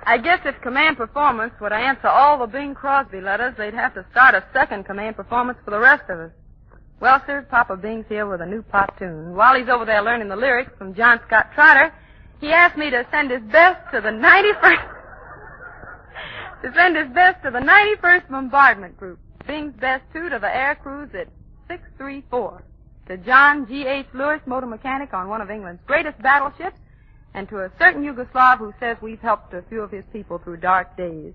I guess if Command Performance would answer all the Bing Crosby letters, they'd have to start a second Command Performance for the rest of us. Well, sir, Papa Bing's here with a new pop tune. While he's over there learning the lyrics from John Scott Trotter, he asked me to send his best to the 91st... to send his best to the 91st Bombardment Group. Bing's best, too, to the air crews at 634. To John G.H. Lewis, motor mechanic on one of England's greatest battleships, and to a certain Yugoslav who says we've helped a few of his people through dark days.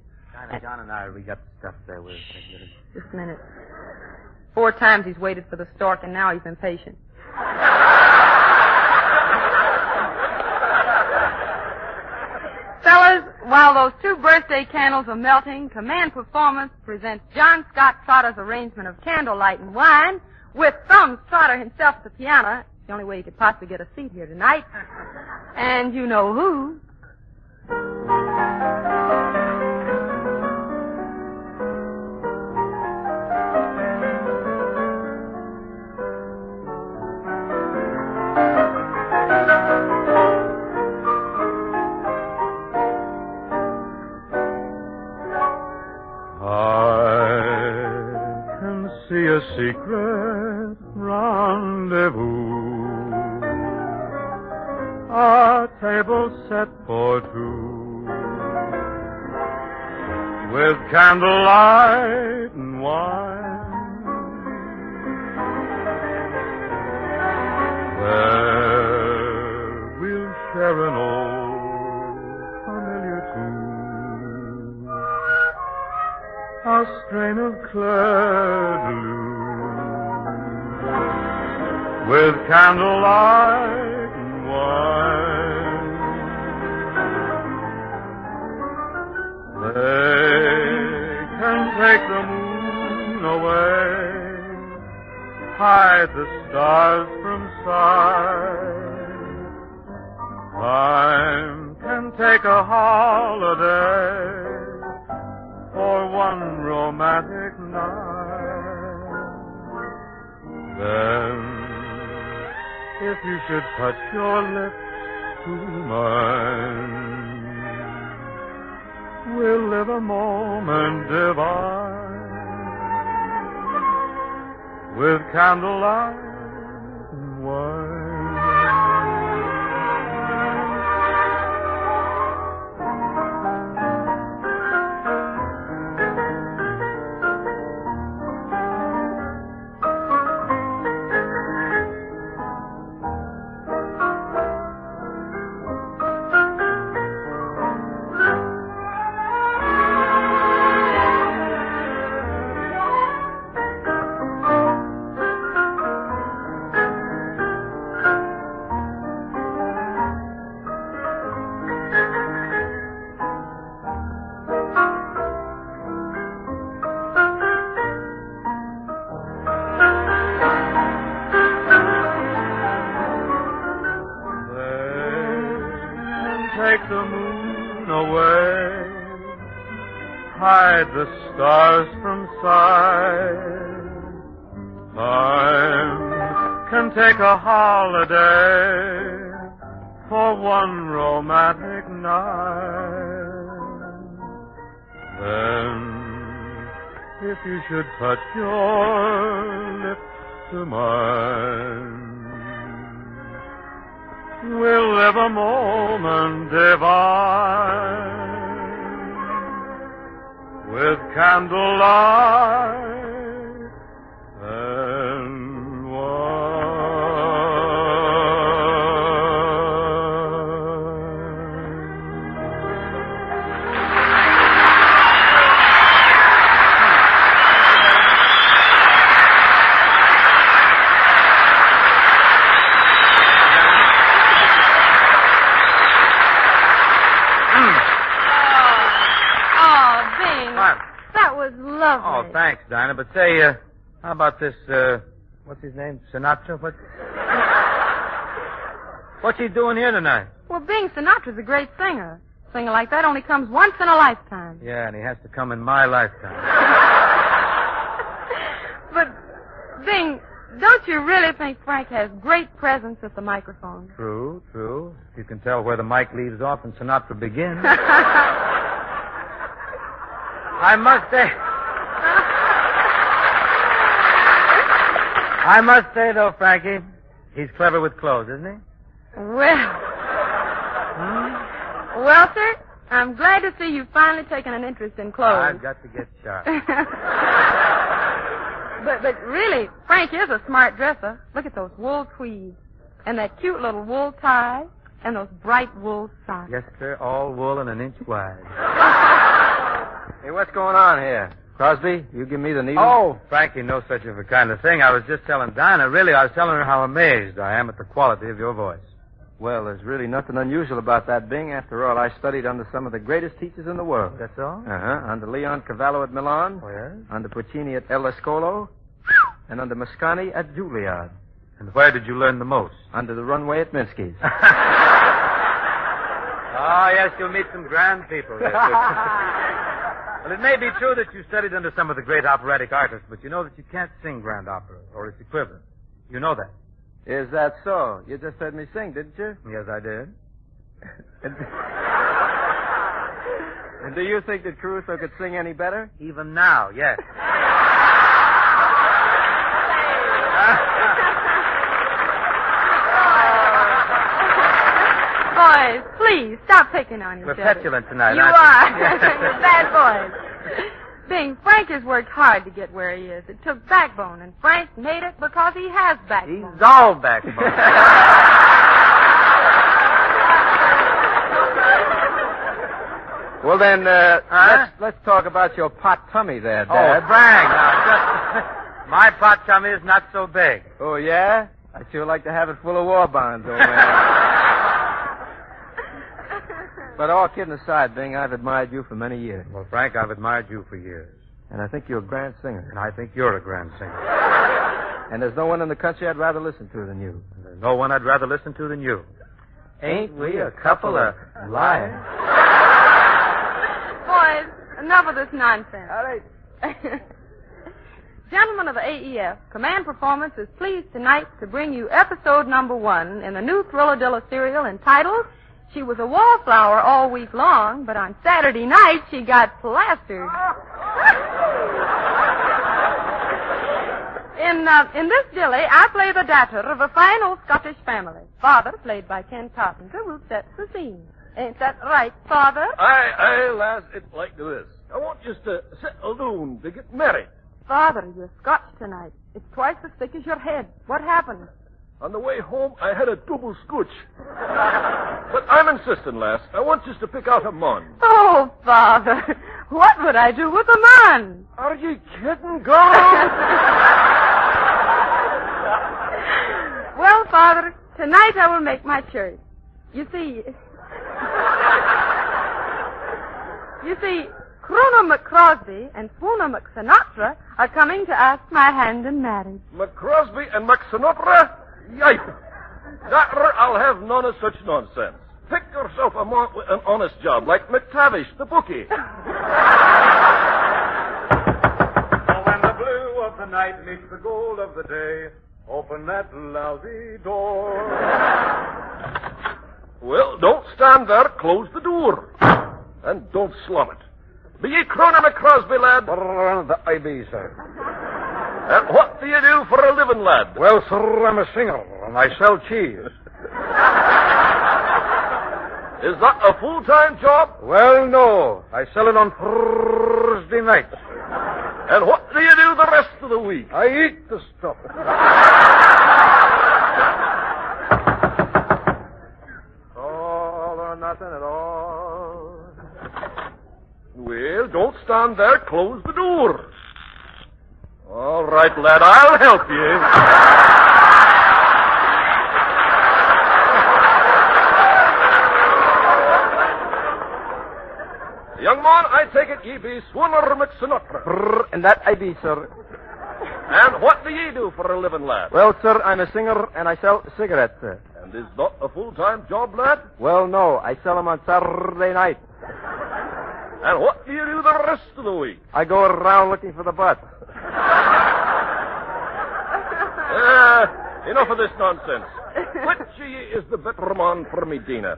John and I, we got stuff there. Just a minute. 4 times he's waited for the stork, and now he's impatient. Fellas, while those 2 birthday candles are melting, Command Performance presents John Scott Trotter's arrangement of Candlelight and Wine with Thumbs Trotter himself at the piano. It's the only way he could possibly get a seat here tonight. And you know who. A secret rendezvous, a table set for 2, with candlelight and wine, where we'll share an old familiar tune, a strain of Claire de Lune. With candlelight and wine, they can take the moon away, hide the stars from sight. Time can take a holiday for one romantic night. Then, if you should touch your lips to mine, we'll live a moment divine, with candlelight and wine. Take the moon away, hide the stars from sight. Time can take a holiday for one romantic night. Then, if you should touch your lips to mine, we'll live a moment divine, with candlelight and Lovely. Oh, thanks, Dinah. But say, how about this, what's his name? Sinatra? What's he doing here tonight? Well, Bing Sinatra's a great singer. A singer like that only comes once in a lifetime. Yeah, and he has to come in my lifetime. But, Bing, don't you really think Frank has great presence at the microphone? True. You can tell where the mic leaves off and Sinatra begins. I must say, though, Frankie, he's clever with clothes, isn't he? Well, sir, I'm glad to see you've finally taken an interest in clothes. I've got to get sharp. But really, Frank is a smart dresser. Look at those wool tweeds and that cute little wool tie and those bright wool socks. Yes, sir, all wool and an inch wide. Hey, what's going on here? Crosby, you give me the needle? Oh, Frankie, no such of a kind of thing. I was just telling Dinah. Really, I was telling her how amazed I am at the quality of your voice. Well, there's really nothing unusual about that, Bing. After all, I studied under some of the greatest teachers in the world. That's all? Uh-huh. Under Leon Cavallo at Milan. Oh, yes? Under Puccini at El Escolo. And under Mascagni at Juilliard. And where did you learn the most? Under the runway at Minsky's. Oh, yes, you'll meet some grand people. Yes, well, it may be true that you studied under some of the great operatic artists, but you know that you can't sing grand opera or its equivalent. You know that. Is that so? You just heard me sing, didn't you? Yes, I did. And do you think that Caruso could sing any better? Even now, yes. Boys, please, stop picking on each We're other. petulant tonight, You aren't are. we? You're bad boys. Bing, Frank has worked hard to get where he is. It took backbone, and Frank made it because he has backbone. He's all backbone. Well, then, let's talk about your pot tummy there, Dad. Oh, brag. My pot tummy is not so big. Oh, yeah? I'd sure like to have it full of war bonds over there. But all kidding aside, Bing, I've admired you for many years. Well, Frank, I've admired you for years. And I think you're a grand singer. And I think you're a grand singer. And there's no one in the country I'd rather listen to than you. And there's no one I'd rather listen to than you. Ain't we a couple of liars? Boys, enough of this nonsense. All right. Gentlemen of the AEF, Command Performance is pleased tonight to bring you episode number 1 in the new Thriller-Dilla serial entitled She Was a Wallflower All Week Long, but on Saturday night she got plastered. In this dilly, I play the daughter of a fine old Scottish family. Father, played by Ken Carpenter, who sets the scene. Ain't that right, Father? Aye, lass, it's like this. I want you to settle down to get married. Father, you're Scotch tonight. It's twice as thick as your head. What happened? On the way home, I had a double scotch. But I'm insisting, lass. I want you to pick out a mon. Oh, Father, what would I do with a man? Are you kidding, girl? Well, Father, tonight I will make my choice. You see, Crooner McCrosby and Swooner McSinatra are coming to ask my hand in marriage. McCrosby and McSinatra? Yipe. Daughter, I'll have none of such nonsense. Pick yourself a man with an honest job, like McTavish, the bookie. Oh, when the blue of the night meets the gold of the day, open that lousy door. Well, don't stand there. Close the door. And don't slum it. Be ye Crooner McCrosby, lad? I be, sir. And what do you do for a living, lad? Well, sir, I'm a singer, and I sell cheese. Is that a full-time job? Well, no. I sell it on Thursday nights. And what do you do the rest of the week? I eat the stuff. All or nothing at all. Well, don't stand there. Close the door. All right, lad, I'll help you. Young man, I take it ye be Swooner McSinatra. And that I be, sir. And what do ye do for a living, lad? Well, sir, I'm a singer, and I sell cigarettes, sir. And is that a full-time job, lad? Well, no, I sell them on Saturday night. And what do you do the rest of the week? I go around looking for the butt. Enough of this nonsense. Which of ye is the better man for me, Dinah?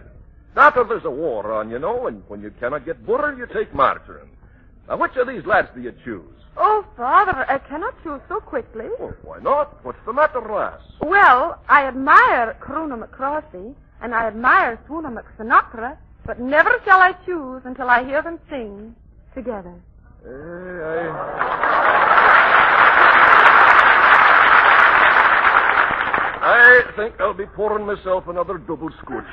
After there's a war on, you know, and when you cannot get butter, you take margarine. Now, which of these lads do you choose? Oh, Father, I cannot choose so quickly. Oh, why not? What's the matter, lass? Well, I admire Crooner McCrosby, and I admire Swooner McSinatra, but never shall I choose until I hear them sing together. I think I'll be pouring myself another double scotch.